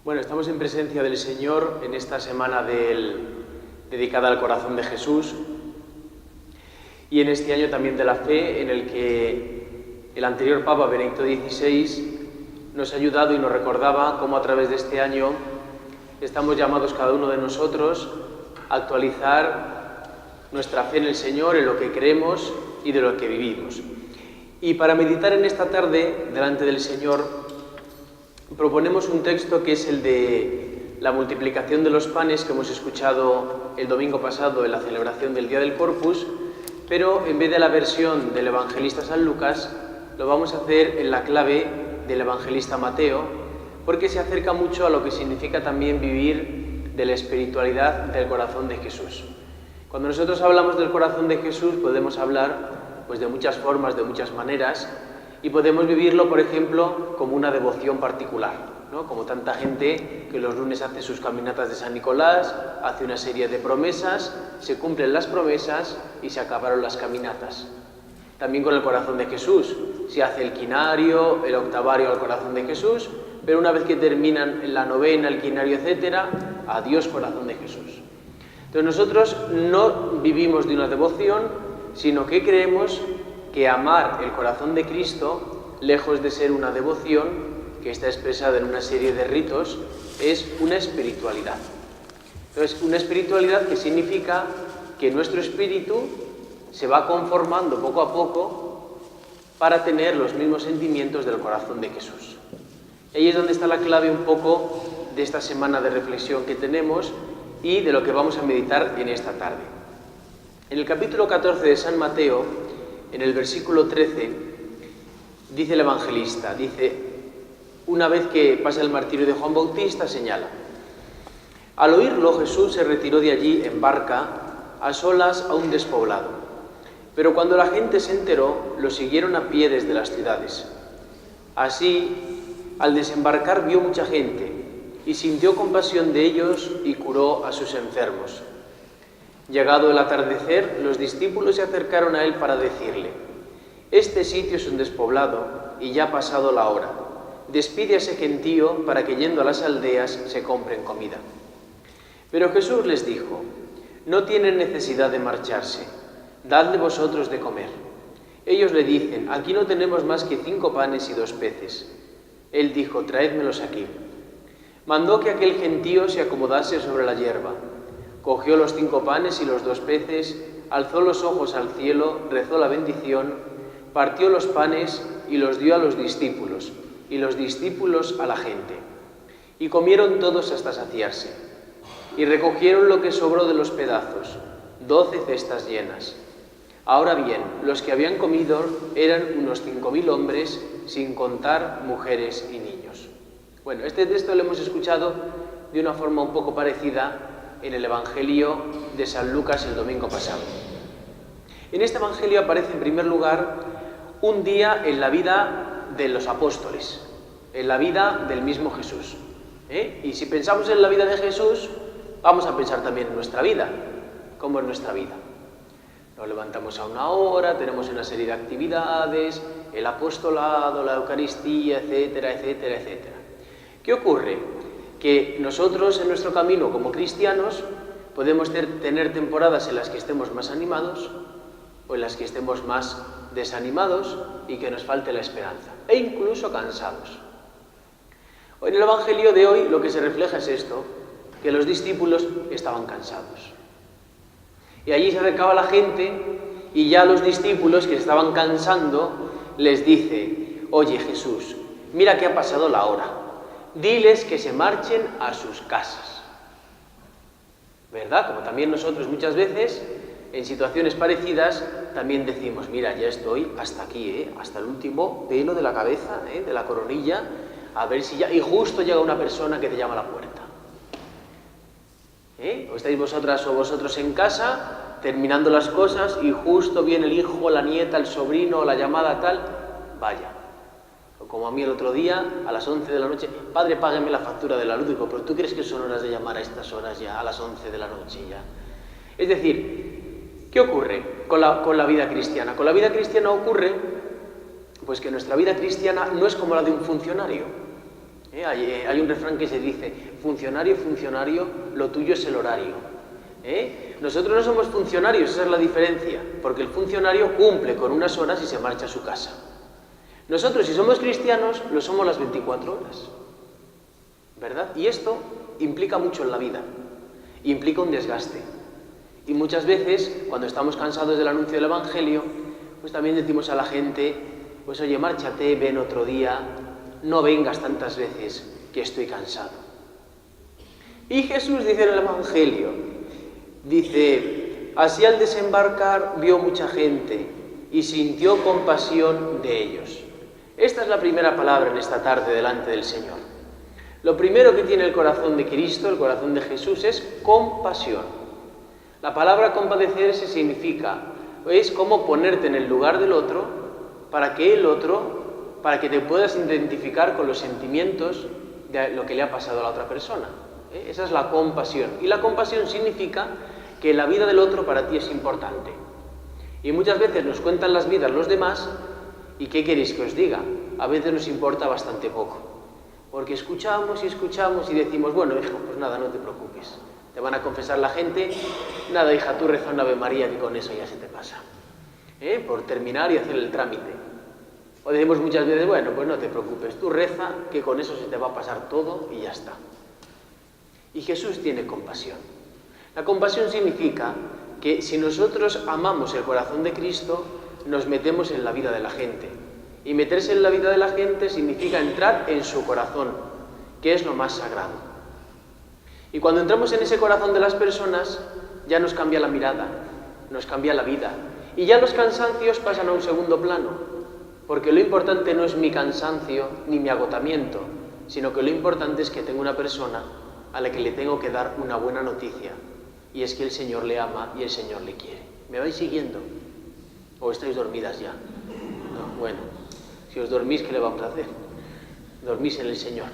Bueno, estamos en presencia del Señor en esta semana dedicada al corazón de Jesús y en este año también de la fe, en el que el anterior Papa Benedicto XVI nos ha ayudado y nos recordaba cómo a través de este año estamos llamados cada uno de nosotros a actualizar nuestra fe en el Señor, en lo que creemos y de lo que vivimos. Y para meditar en esta tarde delante del Señor proponemos un texto que es el de la multiplicación de los panes que hemos escuchado el domingo pasado en la celebración del Día del Corpus, pero en vez de la versión del evangelista San Lucas, lo vamos a hacer en la clave del evangelista Mateo, porque se acerca mucho a lo que significa también vivir de la espiritualidad del corazón de Jesús. Cuando nosotros hablamos del corazón de Jesús podemos hablar pues, de muchas formas, de muchas maneras, y podemos vivirlo, por ejemplo, como una devoción particular, ¿no? Como tanta gente que los lunes hace sus caminatas de San Nicolás, hace una serie de promesas, se cumplen las promesas y se acabaron las caminatas. También con el corazón de Jesús, se hace el quinario, el octavario al corazón de Jesús, pero una vez que terminan la novena, el quinario, etc., adiós corazón de Jesús. Entonces nosotros no vivimos de una devoción, sino que creemos que amar el corazón de Cristo, lejos de ser una devoción, que está expresada en una serie de ritos, es una espiritualidad. Entonces, una espiritualidad que significa que nuestro espíritu se va conformando poco a poco para tener los mismos sentimientos del corazón de Jesús. Y ahí es donde está la clave un poco de esta semana de reflexión que tenemos y de lo que vamos a meditar en esta tarde. En el capítulo 14 de San Mateo, en el versículo 13, dice el evangelista, una vez que pasa el martirio de Juan Bautista, señala: al oírlo, Jesús se retiró de allí en barca, a solas a un despoblado. Pero cuando la gente se enteró, lo siguieron a pie desde las ciudades. Así, al desembarcar vio mucha gente, y sintió compasión de ellos y curó a sus enfermos. Llegado el atardecer, los discípulos se acercaron a él para decirle: este sitio es un despoblado y ya ha pasado la hora. Despide a ese gentío para que yendo a las aldeas se compren comida. Pero Jesús les dijo: no tienen necesidad de marcharse, dadle vosotros de comer. Ellos le dicen: aquí no tenemos más que 5 panes y 2 peces. Él dijo: traédmelos aquí. Mandó que aquel gentío se acomodase sobre la hierba. Cogió los 5 panes y los 2 peces, alzó los ojos al cielo, rezó la bendición, partió los panes y los dio a los discípulos, y los discípulos a la gente. Y comieron todos hasta saciarse. Y recogieron lo que sobró de los pedazos, 12 cestas llenas. Ahora bien, los que habían comido eran unos 5.000 hombres, sin contar mujeres y niños. Bueno, este texto lo hemos escuchado de una forma un poco parecida en el Evangelio de San Lucas el domingo pasado. En este Evangelio aparece en primer lugar un día en la vida de los apóstoles, en la vida del mismo Jesús. Y si pensamos en la vida de Jesús, vamos a pensar también en nuestra vida. ¿Cómo es nuestra vida? Nos levantamos a una hora, tenemos una serie de actividades, el apostolado, la Eucaristía, etcétera, etcétera, etcétera. ¿Qué ocurre? Que nosotros en nuestro camino como cristianos podemos tener temporadas en las que estemos más animados o en las que estemos más desanimados y que nos falte la esperanza, e incluso cansados. En el Evangelio de hoy lo que se refleja es esto, que los discípulos estaban cansados. Y allí se acercaba la gente y ya los discípulos que estaban cansando les dice: oye Jesús, mira que ha pasado la hora. Diles que se marchen a sus casas. ¿Verdad? Como también nosotros muchas veces, en situaciones parecidas, también decimos: mira, ya estoy hasta aquí, hasta el último pelo de la cabeza, de la coronilla, a ver si ya... Y justo llega una persona que te llama a la puerta. O estáis vosotras o vosotros en casa, terminando las cosas, y justo viene el hijo, la nieta, el sobrino, la llamada tal, vaya. Como a mí el otro día, a las 11 de la noche, padre, págueme la factura de la luz. Digo, pero ¿tú crees que son horas de llamar a estas horas ya, a las 11 de la noche ya? Es decir, ¿qué ocurre con la vida cristiana? Con la vida cristiana ocurre, pues que nuestra vida cristiana no es como la de un funcionario. Hay un refrán que se dice, funcionario, funcionario, lo tuyo es el horario. Nosotros no somos funcionarios, esa es la diferencia, porque el funcionario cumple con unas horas y se marcha a su casa. Nosotros, si somos cristianos, lo somos las 24 horas, ¿verdad? Y esto implica mucho en la vida, implica un desgaste. Y muchas veces, cuando estamos cansados del anuncio del Evangelio, pues también decimos a la gente, pues oye, márchate, ven otro día, no vengas tantas veces, que estoy cansado. Y Jesús dice en el Evangelio, dice, así al desembarcar vio mucha gente y sintió compasión de ellos. Esta es la primera palabra en esta tarde delante del Señor. Lo primero que tiene el corazón de Cristo, el corazón de Jesús, es compasión. La palabra compadecerse significa, es como ponerte en el lugar del otro para que te puedas identificar con los sentimientos de lo que le ha pasado a la otra persona. Esa es la compasión. Y la compasión significa que la vida del otro para ti es importante. Y muchas veces nos cuentan las vidas los demás y ¿qué queréis que os diga? A veces nos importa bastante poco. Porque escuchamos y decimos, bueno, hijo, pues nada, no te preocupes. Te van a confesar la gente, nada, hija, tú reza una Ave María que con eso ya se te pasa. Por terminar y hacer el trámite. O decimos muchas veces, bueno, pues no te preocupes, tú reza que con eso se te va a pasar todo y ya está. Y Jesús tiene compasión. La compasión significa que si nosotros amamos el corazón de Cristo, nos metemos en la vida de la gente. Y meterse en la vida de la gente significa entrar en su corazón, que es lo más sagrado. Y cuando entramos en ese corazón de las personas, ya nos cambia la mirada, nos cambia la vida. Y ya los cansancios pasan a un segundo plano, porque lo importante no es mi cansancio ni mi agotamiento, sino que lo importante es que tengo una persona a la que le tengo que dar una buena noticia, y es que el Señor le ama y el Señor le quiere. ¿Me vais siguiendo? ¿O estáis dormidas ya? No, bueno, si os dormís, ¿qué le vamos a hacer? Dormís en el Señor.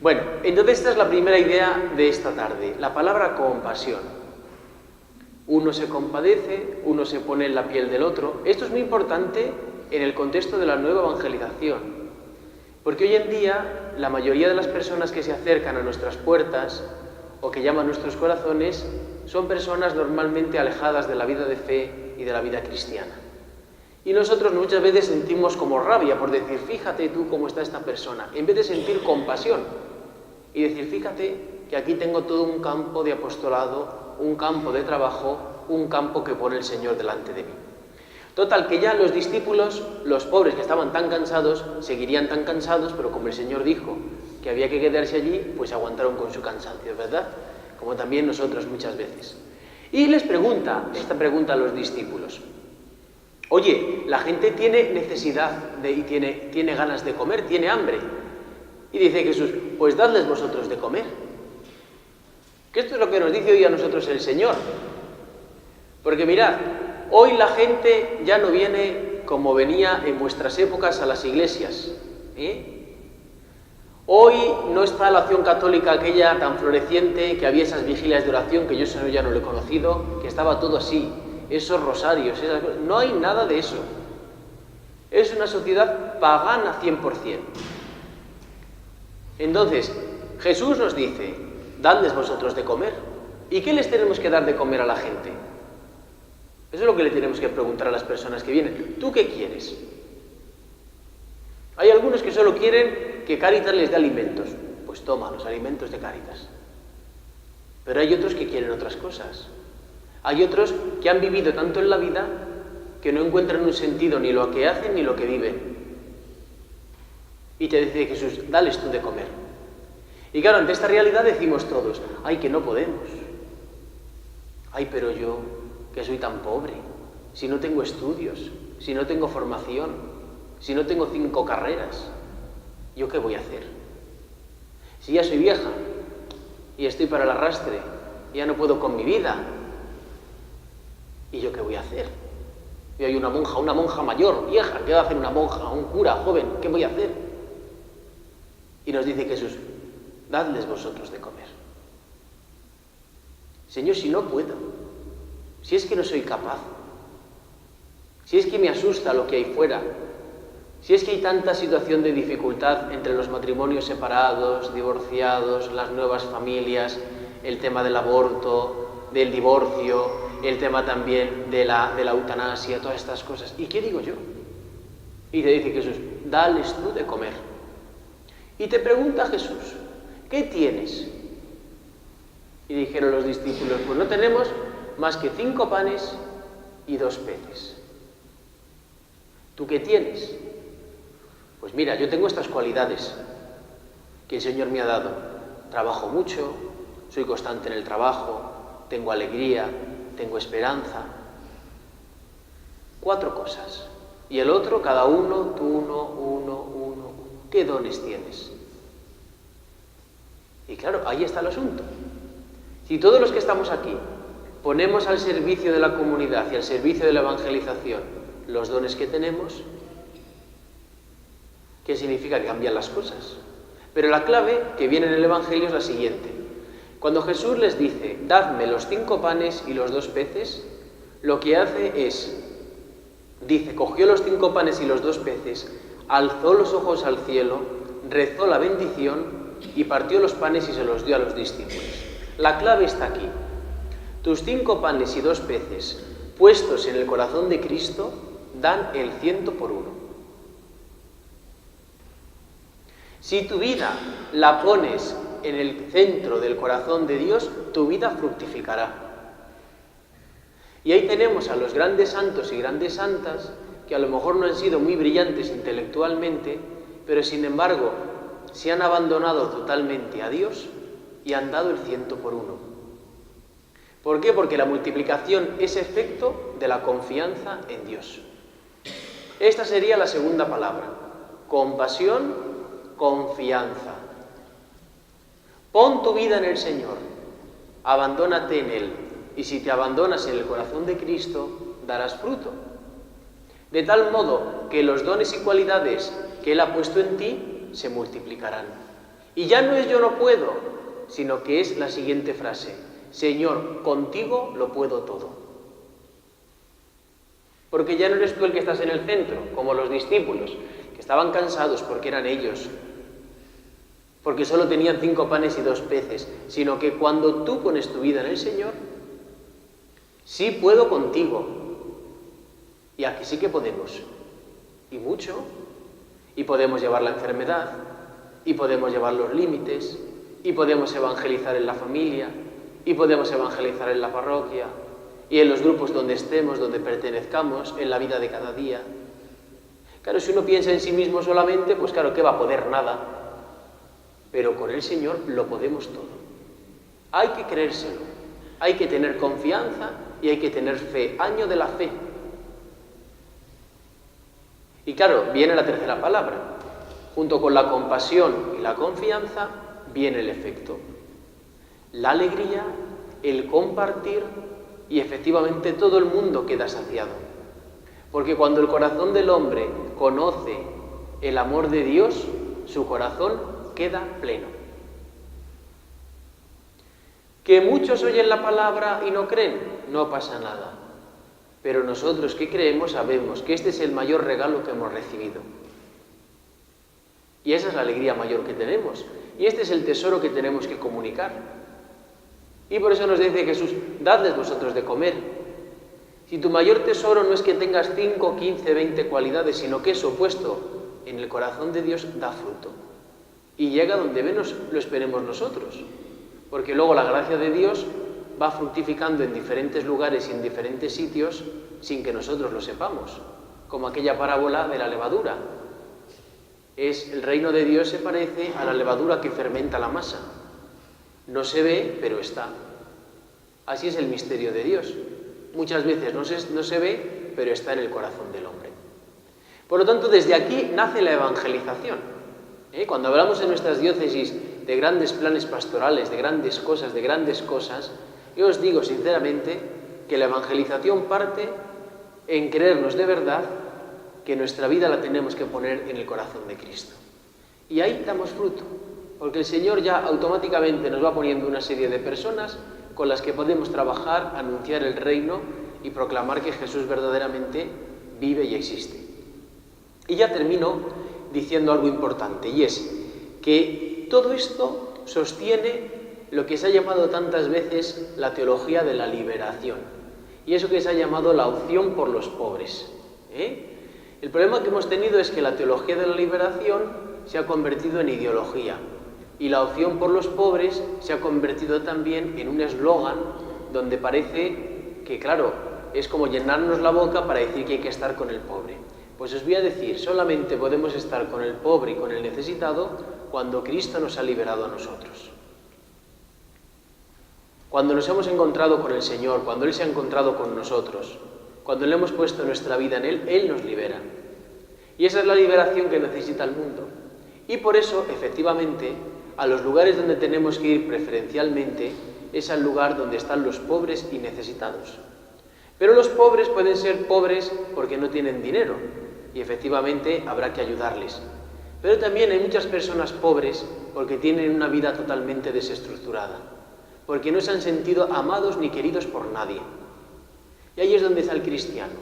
Bueno, entonces esta es la primera idea de esta tarde, la palabra compasión. Uno se compadece, uno se pone en la piel del otro. Esto es muy importante en el contexto de la nueva evangelización, porque hoy en día la mayoría de las personas que se acercan a nuestras puertas o que llaman a nuestros corazones son personas normalmente alejadas de la vida de fe y de la vida cristiana. Y nosotros muchas veces sentimos como rabia por decir, fíjate tú cómo está esta persona, en vez de sentir compasión y decir, fíjate que aquí tengo todo un campo de apostolado, un campo de trabajo, un campo que pone el Señor delante de mí. Total, que ya los discípulos, los pobres que estaban tan cansados, seguirían tan cansados, pero como el Señor dijo que había que quedarse allí, pues aguantaron con su cansancio, ¿verdad? Como también nosotros muchas veces. Y les pregunta, esta pregunta a los discípulos, oye, la gente tiene necesidad y tiene ganas de comer, tiene hambre. Y dice Jesús, pues dadles vosotros de comer. Que esto es lo que nos dice hoy a nosotros el Señor. Porque mirad, hoy la gente ya no viene como venía en vuestras épocas a las iglesias. Hoy no está la acción católica aquella tan floreciente, que había esas vigilias de oración, que yo eso ya no lo he conocido, que estaba todo así, esos rosarios, esas cosas. No hay nada de eso. Es una sociedad pagana 100%. Entonces, Jesús nos dice, dadles vosotros de comer. ¿Y qué les tenemos que dar de comer a la gente? Eso es lo que le tenemos que preguntar a las personas que vienen. ¿Tú qué quieres? Hay algunos que solo quieren que Cáritas les dé alimentos. Pues toma los alimentos de Cáritas. Pero hay otros que quieren otras cosas. Hay otros que han vivido tanto en la vida que no encuentran un sentido ni lo que hacen ni lo que viven. Y te dice Jesús, dales tú de comer. Y claro, ante esta realidad decimos todos, ay, que no podemos. Ay, pero yo, que soy tan pobre, si no tengo estudios, si no tengo formación, si no tengo 5 carreras, ¿yo qué voy a hacer? Si ya soy vieja y estoy para el arrastre, ya no puedo con mi vida, ¿y yo qué voy a hacer? Y hay una monja mayor, vieja, ¿qué va a hacer una monja? Un cura joven, ¿qué voy a hacer? Y nos dice Jesús, dadles vosotros de comer. Señor, si no puedo, si es que no soy capaz, si es que me asusta lo que hay fuera, Si es que hay tanta situación de dificultad entre los matrimonios separados, divorciados, las nuevas familias, el tema del aborto, del divorcio, el tema también de la eutanasia, todas estas cosas. ¿Y qué digo yo? Y te dice Jesús, dales tú de comer. Y te pregunta Jesús, ¿qué tienes? Y dijeron los discípulos, pues no tenemos más que 5 panes y 2 peces. ¿Tú qué tienes? Pues mira, yo tengo estas cualidades que el Señor me ha dado. Trabajo mucho, soy constante en el trabajo, tengo alegría, tengo esperanza. 4 cosas. Y el otro, cada uno, tú uno. ¿Qué dones tienes? Y claro, ahí está el asunto. Si todos los que estamos aquí ponemos al servicio de la comunidad y al servicio de la evangelización los dones que tenemos, ¿qué significa? Que cambian las cosas. Pero la clave que viene en el Evangelio es la siguiente. Cuando Jesús les dice, dadme los 5 panes y los 2 peces, lo que hace es, dice, cogió los 5 panes y los 2 peces, alzó los ojos al cielo, rezó la bendición y partió los panes y se los dio a los discípulos. La clave está aquí. Tus 5 panes y 2 peces, puestos en el corazón de Cristo, dan el 100 por 1. Si tu vida la pones en el centro del corazón de Dios, tu vida fructificará. Y ahí tenemos a los grandes santos y grandes santas, que a lo mejor no han sido muy brillantes intelectualmente, pero sin embargo se han abandonado totalmente a Dios y han dado el 100 por 1. ¿Por qué? Porque la multiplicación es efecto de la confianza en Dios. Esta sería la segunda palabra. Compasión, confianza. Pon tu vida en el Señor, abandónate en Él, y si te abandonas en el corazón de Cristo, darás fruto. De tal modo que los dones y cualidades que Él ha puesto en ti se multiplicarán. Y ya no es yo no puedo, sino que es la siguiente frase: Señor, contigo lo puedo todo. Porque ya no eres tú el que estás en el centro, como los discípulos, que estaban cansados porque eran ellos, porque solo tenían 5 panes y 2 peces, sino que cuando tú pones tu vida en el Señor, sí puedo contigo. Y aquí sí que podemos. Y mucho. Y podemos llevar la enfermedad, y podemos llevar los límites, y podemos evangelizar en la familia, y podemos evangelizar en la parroquia, y en los grupos donde estemos, donde pertenezcamos, en la vida de cada día. Claro, si uno piensa en sí mismo solamente, pues claro, ¿qué va a poder? Nada. Pero con el Señor lo podemos todo. Hay que creérselo, hay que tener confianza y hay que tener fe, año de la fe. Y claro, viene la tercera palabra. Junto con la compasión y la confianza viene el efecto. La alegría, el compartir y efectivamente todo el mundo queda saciado. Porque cuando el corazón del hombre conoce el amor de Dios, su corazón queda pleno. Que muchos oyen la palabra y no creen, no pasa nada. Pero nosotros que creemos sabemos que este es el mayor regalo que hemos recibido. Y esa es la alegría mayor que tenemos. Y este es el tesoro que tenemos que comunicar. Y por eso nos dice Jesús, dadles vosotros de comer. Si tu mayor tesoro no es que tengas 5, 15, 20 cualidades, sino que eso puesto en el corazón de Dios da fruto. Y llega donde menos lo esperemos nosotros. Porque luego la gracia de Dios va fructificando en diferentes lugares y en diferentes sitios sin que nosotros lo sepamos. Como aquella parábola de la levadura. El reino de Dios se parece a la levadura que fermenta la masa. No se ve, pero está. Así es el misterio de Dios. Muchas veces no se ve, pero está en el corazón del hombre. Por lo tanto, desde aquí nace la evangelización. Cuando hablamos en nuestras diócesis de grandes planes pastorales, de grandes cosas, yo os digo sinceramente que la evangelización parte en creernos de verdad que nuestra vida la tenemos que poner en el corazón de Cristo. Y ahí damos fruto, porque el Señor ya automáticamente nos va poniendo una serie de personas con las que podemos trabajar, anunciar el reino y proclamar que Jesús verdaderamente vive y existe. Y ya termino diciendo algo importante, y es que todo esto sostiene lo que se ha llamado tantas veces la teología de la liberación, y eso que se ha llamado la opción por los pobres. El problema que hemos tenido es que la teología de la liberación se ha convertido en ideología, y la opción por los pobres se ha convertido también en un eslogan donde parece que, claro, es como llenarnos la boca para decir que hay que estar con el pobre. Pues os voy a decir, solamente podemos estar con el pobre y con el necesitado cuando Cristo nos ha liberado a nosotros. Cuando nos hemos encontrado con el Señor, cuando Él se ha encontrado con nosotros, cuando le hemos puesto nuestra vida en Él, Él nos libera. Y esa es la liberación que necesita el mundo. Y por eso, efectivamente, a los lugares donde tenemos que ir preferencialmente es al lugar donde están los pobres y necesitados. Pero los pobres pueden ser pobres porque no tienen dinero, y efectivamente habrá que ayudarles. Pero también hay muchas personas pobres porque tienen una vida totalmente desestructurada, porque no se han sentido amados ni queridos por nadie. Y ahí es donde está el cristiano.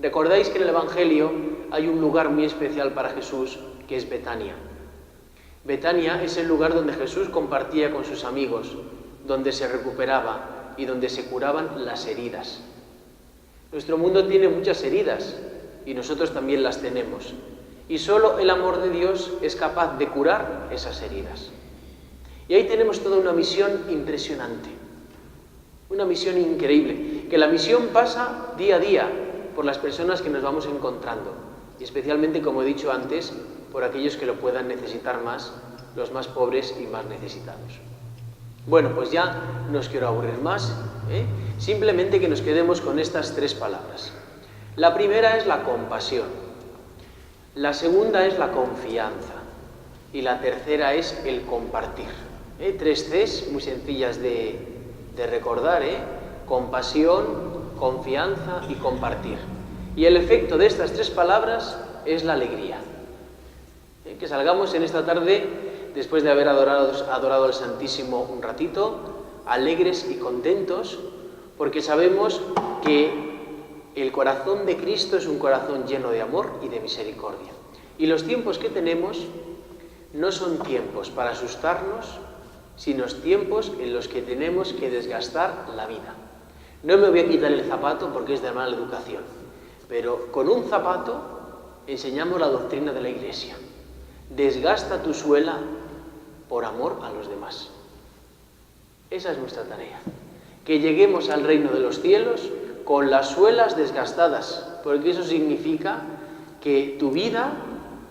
Recordáis que en el Evangelio hay un lugar muy especial para Jesús, que es Betania. Betania es el lugar donde Jesús compartía con sus amigos, donde se recuperaba y donde se curaban las heridas. Nuestro mundo tiene muchas heridas y nosotros también las tenemos. Y solo el amor de Dios es capaz de curar esas heridas. Y ahí tenemos toda una misión impresionante, una misión increíble, que la misión pasa día a día por las personas que nos vamos encontrando, y especialmente, como he dicho antes, por aquellos que lo puedan necesitar más, los más pobres y más necesitados. Bueno, pues ya no os quiero aburrir más, simplemente que nos quedemos con estas tres palabras. La primera es la compasión, la segunda es la confianza y la tercera es el compartir. Tres Cs muy sencillas de recordar, compasión, confianza y compartir. Y el efecto de estas tres palabras es la alegría. Que salgamos en esta tarde, después de haber adorado al Santísimo un ratito, alegres y contentos, porque sabemos que el corazón de Cristo es un corazón lleno de amor y de misericordia. Y los tiempos que tenemos no son tiempos para asustarnos, sino tiempos en los que tenemos que desgastar la vida. No me voy a quitar el zapato porque es de mala educación, pero con un zapato enseñamos la doctrina de la Iglesia. Desgasta tu suela por amor a los demás. Esa es nuestra tarea. Que lleguemos al reino de los cielos con las suelas desgastadas, porque eso significa que tu vida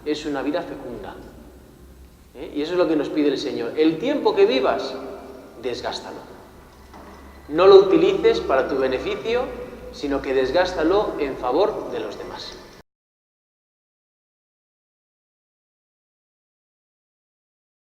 es una vida fecunda. Y eso es lo que nos pide el Señor. El tiempo que vivas, desgástalo. No lo utilices para tu beneficio, sino que desgástalo en favor de los demás.